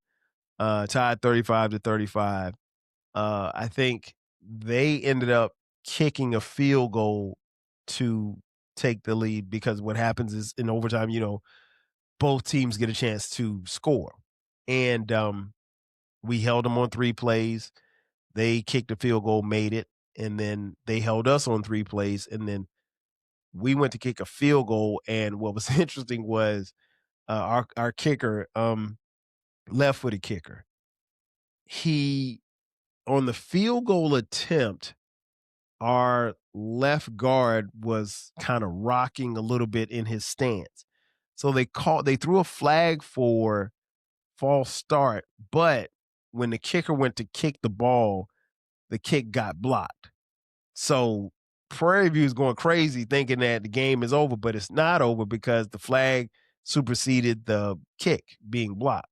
tied 35-35. I think they ended up kicking a field goal to take the lead because what happens is in overtime, both teams get a chance to score. And we held them on 3 plays. They kicked a field goal, made it, and then they held us on 3 plays, and then we went to kick a field goal. And what was interesting was our kicker, left-footed kicker, he on the field goal attempt, our left guard was kind of rocking a little bit in his stance. So they threw a flag for false start, but when the kicker went to kick the ball, the kick got blocked. So Prairie View is going crazy thinking that the game is over, but it's not over because the flag superseded the kick being blocked.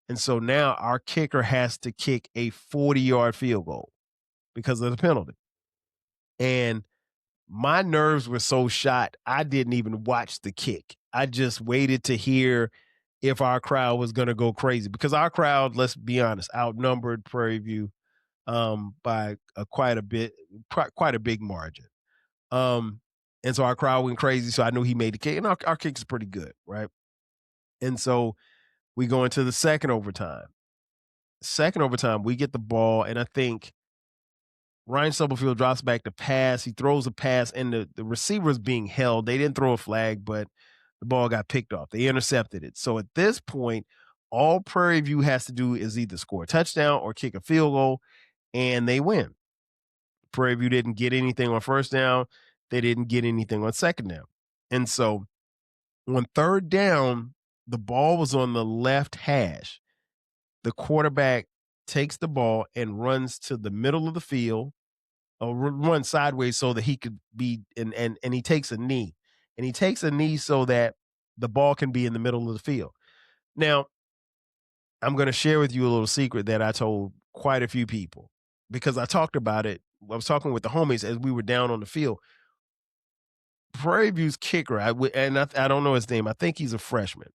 And so now our kicker has to kick a 40-yard field goal because of the penalty. And my nerves were so shot, I didn't even watch the kick. I just waited to hear if our crowd was going to go crazy because our crowd, let's be honest, outnumbered Prairie View by quite a bit, quite a big margin. And so our crowd went crazy. So I knew he made the kick, and our kick is pretty good, right? And so we go into the second overtime. Second overtime, we get the ball, and I think Ryan Stubblefield drops back to pass. He throws a pass, and the receiver is being held. They didn't throw a flag, but the ball got picked off. They intercepted it. So at this point, all Prairie View has to do is either score a touchdown or kick a field goal, and they win. Prairie View didn't get anything on first down. They didn't get anything on second down. And so on third down, the ball was on the left hash. The quarterback takes the ball and runs to the middle of the field, or run sideways so that he could be, and he takes a knee. And he takes a knee so that the ball can be in the middle of the field. Now, I'm going to share with you a little secret that I told quite a few people because I talked about it. I was talking with the homies as we were down on the field. Prairie View's kicker, I don't know his name. I think he's a freshman.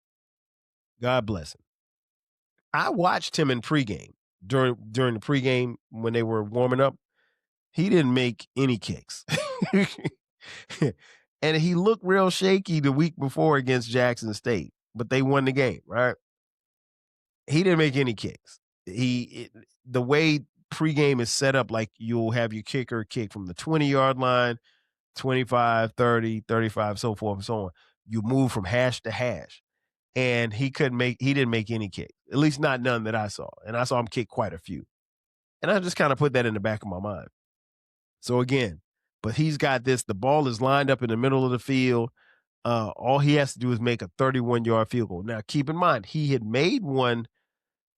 God bless him. I watched him in pregame during the pregame when they were warming up. He didn't make any kicks. And he looked real shaky the week before against Jackson State, but they won the game, right? He didn't make any kicks. The way pregame is set up, like you'll have your kicker kick from the 20-yard line, 25, 30, 35, so forth and so on. You move from hash to hash. And he didn't make any kick, at least not none that I saw. And I saw him kick quite a few. And I just kind of put that in the back of my mind. So again, but he's got this, the ball is lined up in the middle of the field. All he has to do is make a 31-yard field goal. Now, keep in mind, he had made one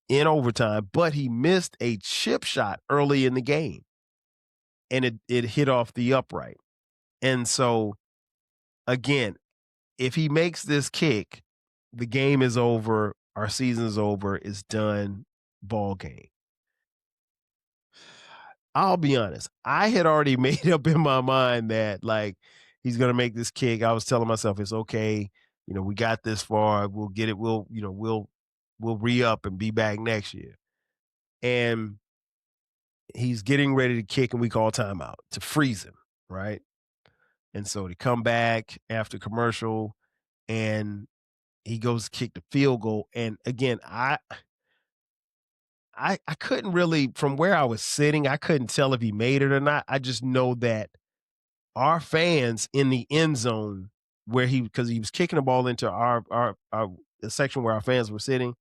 in overtime, but he missed a chip shot early in the game. And it hit off the upright. And so, again, if he makes this kick, the game is over. Our season is over. It's done. Ball game. I'll be honest. I had already made up in my mind that like he's gonna make this kick. I was telling myself it's okay. We got this far. We'll get it. We'll re-up and be back next year. And he's getting ready to kick, and we call timeout to freeze him, right? And so they come back after commercial, and he goes to kick the field goal. And again, I couldn't really, from where I was sitting, I couldn't tell if he made it or not. I just know that our fans in the end zone because he was kicking the ball into our the section where our fans were sitting.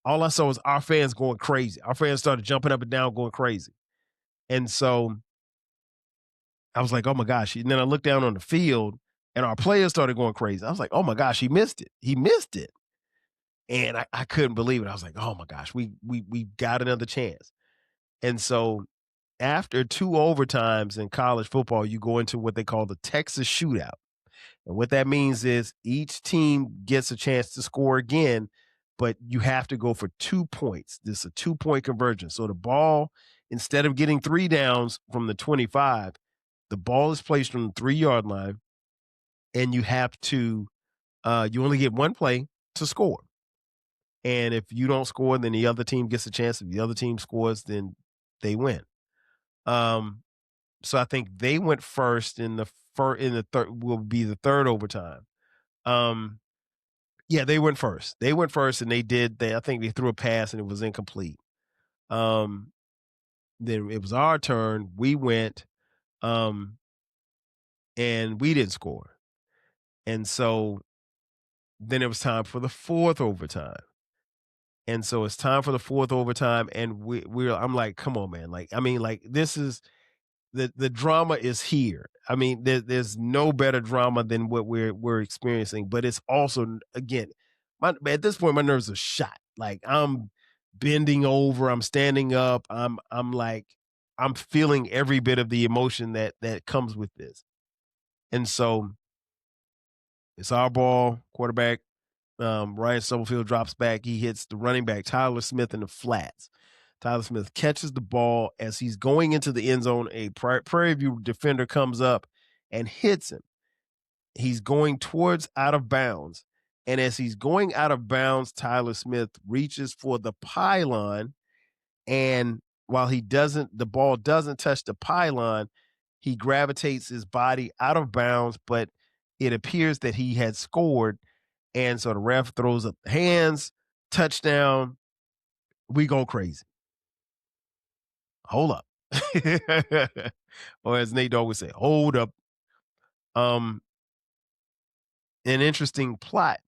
All I saw was our fans going crazy. Our fans started jumping up and down, going crazy. And so I was like, oh my gosh. And then I looked down on the field and our players started going crazy. I was like, oh my gosh, he missed it. He missed it. And I couldn't believe it. I was like, oh my gosh, we got another chance. And so after 2 overtimes in college football, you go into what they call the Texas shootout. And what that means is each team gets a chance to score again, but you have to go for 2 points. This is a 2-point conversion. So the ball, instead of getting 3 downs from the 25, the ball is placed on the 3-yard line, and you have to you only get 1 play to score. And if you don't score, then the other team gets a chance. If the other team scores, then they win. So I think they went first in the third, will be the third overtime. Yeah, they went first. They went first, and I think they threw a pass and it was incomplete. Then it was our turn. We went, and we didn't score. And so then it was time for the fourth overtime. And so it's time for the fourth overtime, and I'm like, come on, man. Like, I mean, like, this is the drama is here. I mean, there's no better drama than what we're experiencing, but it's also, again, at this point my nerves are shot. Like, I'm bending over, I'm standing up, I'm like, I'm feeling every bit of the emotion that comes with this. And so it's our ball, quarterback. Ryan Stubblefield drops back. He hits the running back, Tyler Smith, in the flats. Tyler Smith catches the ball as he's going into the end zone. A Prairie View defender comes up and hits him. He's going towards out of bounds. And as he's going out of bounds, Tyler Smith reaches for the pylon. And while the ball doesn't touch the pylon, he gravitates his body out of bounds, but it appears that he had scored. And so the ref throws up the hands, touchdown. We go crazy. Hold up. Or as Nate Dogg would say, hold up. An interesting plot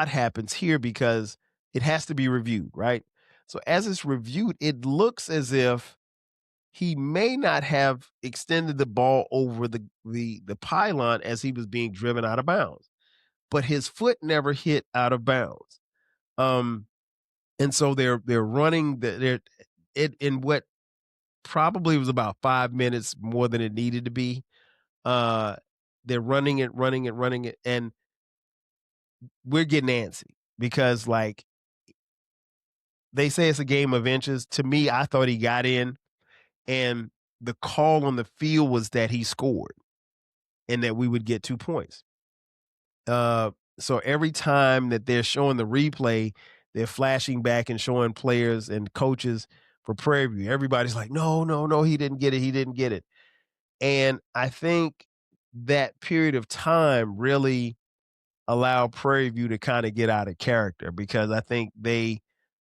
happens here because it has to be reviewed, right? So as it's reviewed, it looks as if he may not have extended the ball over the pylon as he was being driven out of bounds, but his foot never hit out of bounds. And so they're running it in what probably was about 5 minutes more than it needed to be. They're running it, and we're getting antsy because, like, they say it's a game of inches. To me, I thought he got in, and the call on the field was that he scored and that we would get 2 points. So every time that they're showing the replay, they're flashing back and showing players and coaches for Prairie View. Everybody's like, no, he didn't get it. He didn't get it. And I think that period of time really allowed Prairie View to kind of get out of character, because I think they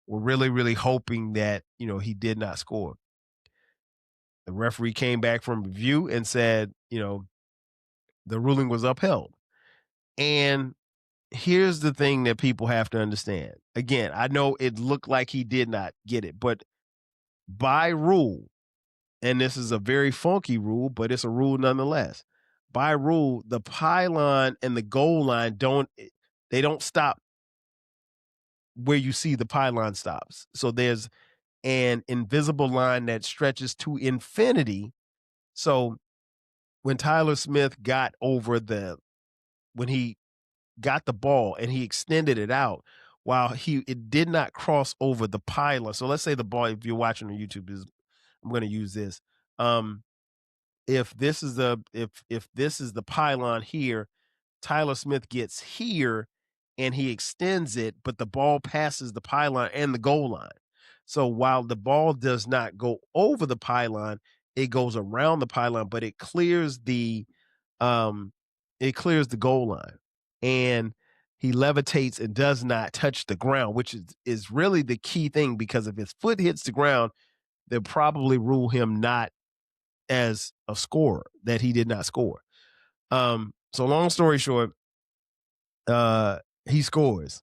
were really, really hoping that, he did not score. The referee came back from review and said, the ruling was upheld. And here's the thing that people have to understand. Again, I know it looked like he did not get it, but by rule, and this is a very funky rule, but it's a rule nonetheless. By rule, the pylon and the goal line don't stop where you see the pylon stops. So there's an invisible line that stretches to infinity. So when Tyler Smith when he got the ball and he extended it out, while it did not cross over the pylon. So let's say the ball, if you're watching on YouTube, I'm going to use this. If this is the pylon here, Tyler Smith gets here and he extends it, but the ball passes the pylon and the goal line. So while the ball does not go over the pylon, it goes around the pylon, but it clears the goal line, and he levitates and does not touch the ground, which is really the key thing, because if his foot hits the ground, they'll probably rule him not as a scorer, that he did not score. So long story short, he scores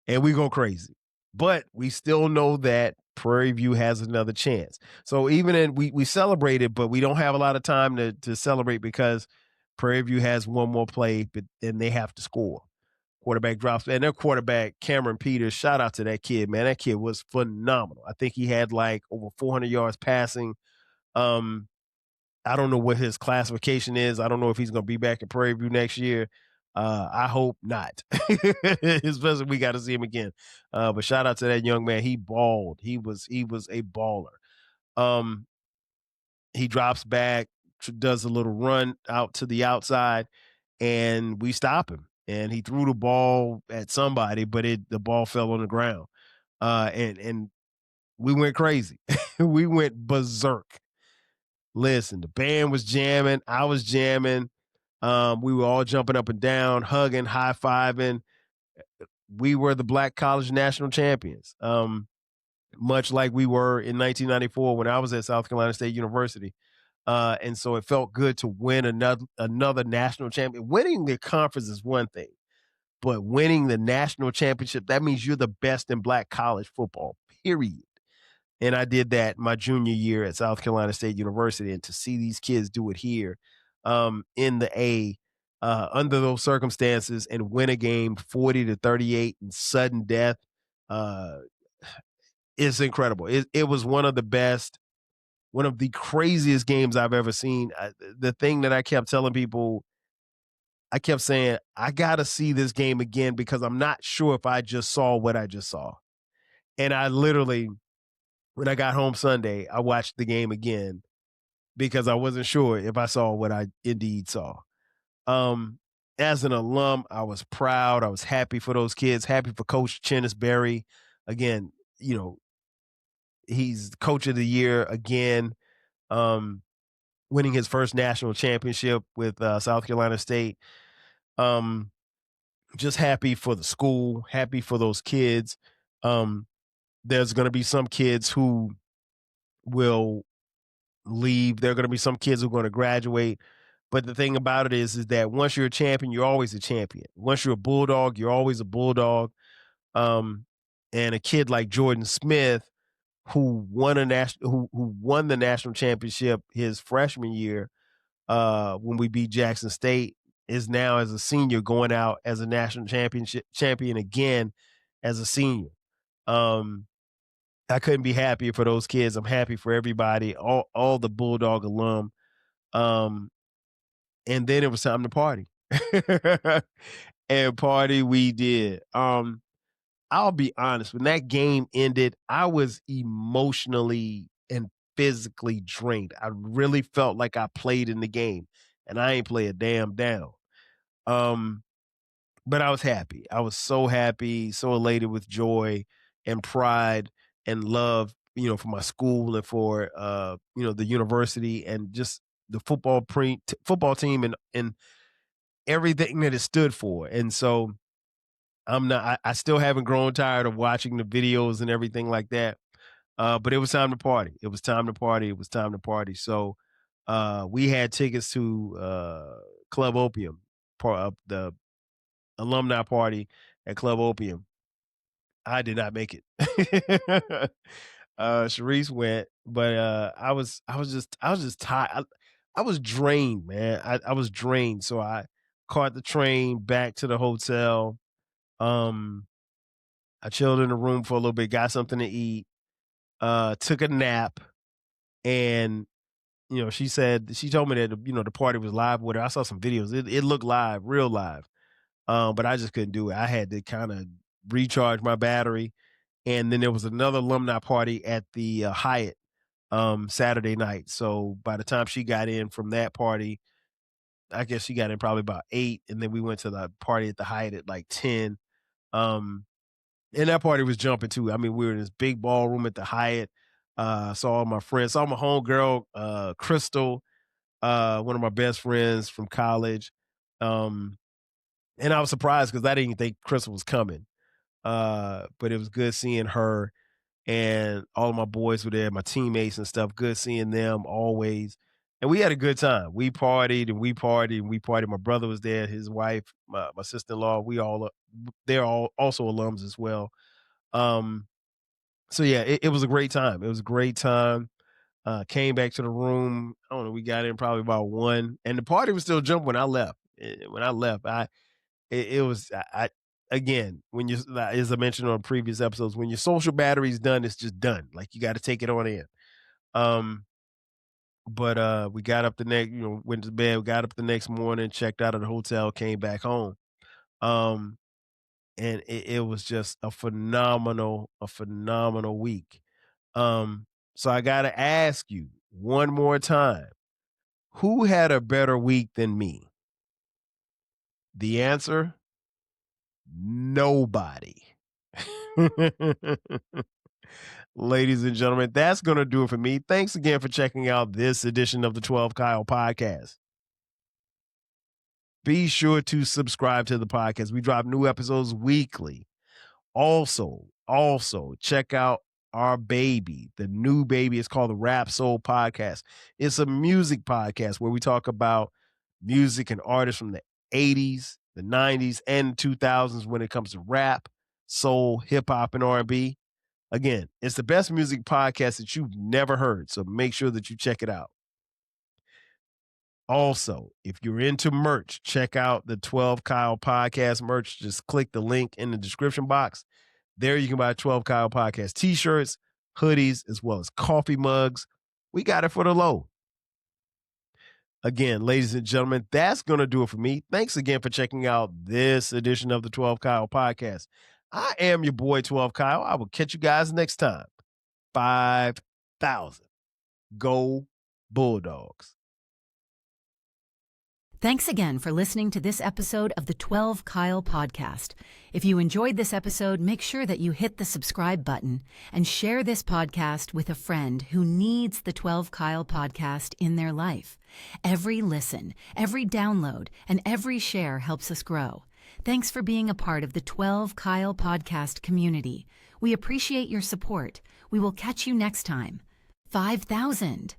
and we go crazy, but we still know that Prairie View has another chance. So even we celebrated, but we don't have a lot of time to celebrate, because Prairie View has one more play, and they have to score. Quarterback drops, and their quarterback, Cameron Peters, shout out to that kid, man. That kid was phenomenal. I think he had like over 400 yards passing. Um, I don't know what his classification is. I don't know if he's going to be back in Prairie View next year. I hope not. Especially we got to see him again. But shout out to that young man. He balled. He was a baller. Um, he drops back, does a little run out to the outside, and we stop him. And he threw the ball at somebody, but the ball fell on the ground. And we went crazy. We went berserk. Listen, the band was jamming. I was jamming. We were all jumping up and down, hugging, high fiving. We were the Black College National Champions, much like we were in 1994 when I was at South Carolina State University. And so it felt good to win another national champion. Winning the conference is one thing, but winning the national championship, that means you're the best in Black college football, period. And I did that my junior year at South Carolina State University. And to see these kids do it here in the A under those circumstances and win a game 40-38 in sudden death uh, is incredible. It was one of the best, one of the craziest games I've ever seen. The thing that I kept telling people, I kept saying, I got to see this game again because I'm not sure if I just saw what I just saw. And I literally, when I got home Sunday, I watched the game again because I wasn't sure if I saw what I indeed saw. Um, as an alum, I was proud. I was happy for those kids, happy for Coach Chennis Berry. Again, he's coach of the year again, winning his first national championship with South Carolina State. Um, just happy for the school, happy for those kids. There's going to be some kids who will leave. There are going to be some kids who are going to graduate. But the thing about it is that once you're a champion, you're always a champion. Once you're a bulldog, you're always a bulldog. And a kid like Jordan Smith, who won who won the national championship his freshman year, when we beat Jackson State, is now as a senior going out as a national champion again as a senior. I couldn't be happier for those kids. I'm happy for everybody, all the Bulldog alum. And then it was time to party. And party we did. I'll be honest, when that game ended, I was emotionally and physically drained. I really felt like I played in the game, and I ain't play a damn down. Um, but I was happy. I was so happy, so elated with joy and pride and love, for my school and for the university and just the football team and everything that it stood for. And so I still haven't grown tired of watching the videos and everything like that. But it was time to party. It was time to party. It was time to party. So we had tickets to Club Opium, the alumni party at Club Opium. I did not make it. Sharice went, but I was just tired. I was drained, man. I was drained. So I caught the train back to the hotel. Um, I chilled in the room for a little bit, got something to eat, took a nap, and she told me that the party was live with her. I saw some videos. It looked live, real live. But I just couldn't do it. I had to kind of recharge my battery. And then there was another alumni party at the Hyatt Saturday night. So by the time she got in from that party, I guess she got in probably about 8, and then we went to the party at the Hyatt at like 10. Um, and that party was jumping too. I mean, we were in this big ballroom at the Hyatt. Saw all my friends, saw my homegirl, Crystal, one of my best friends from college. And I was surprised because I didn't think Crystal was coming. But it was good seeing her, and all of my boys were there, my teammates and stuff. Good seeing them always. And we had a good time. We partied and we partied and we partied. My brother was there, his wife, my sister-in-law. They're all also alums as well. Um, so yeah, it was a great time. It was a great time. Came back to the room. I don't know. We got in probably about 1, and the party was still jumping when I left. When I left, it was again, when you, as I mentioned on previous episodes, when your social battery's done, it's just done. Like you got to take it on in. Um, but we got up the next, went to bed. We got up the next morning, checked out of the hotel, came back home. Um, and it was just a phenomenal week. So I got to ask you one more time, who had a better week than me? The answer, nobody. Ladies and gentlemen, that's going to do it for me. Thanks again for checking out this edition of the 12 Kyle podcast. Be sure to subscribe to the podcast. We drop new episodes weekly. Also check out our baby. The new baby is called the Rap Soul Podcast. It's a music podcast where we talk about music and artists from the 80s, the 90s, and 2000s when it comes to rap, soul, hip hop, and R&B. Again, it's the best music podcast that you've never heard, so make sure that you check it out. Also, if you're into merch, check out the 12 Kyle podcast merch. Just click the link in the description box. There you can buy 12 Kyle podcast t-shirts, hoodies, as well as coffee mugs. We got it for the low. Again, ladies and gentlemen, that's going to do it for me. Thanks again for checking out this edition of the 12 Kyle podcast. I am your boy, 12 Kyle. I will catch you guys next time. 5,000. Go Bulldogs. Thanks again for listening to this episode of the 12 Kyle podcast. If you enjoyed this episode, make sure that you hit the subscribe button and share this podcast with a friend who needs the 12 Kyle podcast in their life. Every listen, every download, and every share helps us grow. Thanks for being a part of the 12 Kyle podcast community. We appreciate your support. We will catch you next time. 5,000.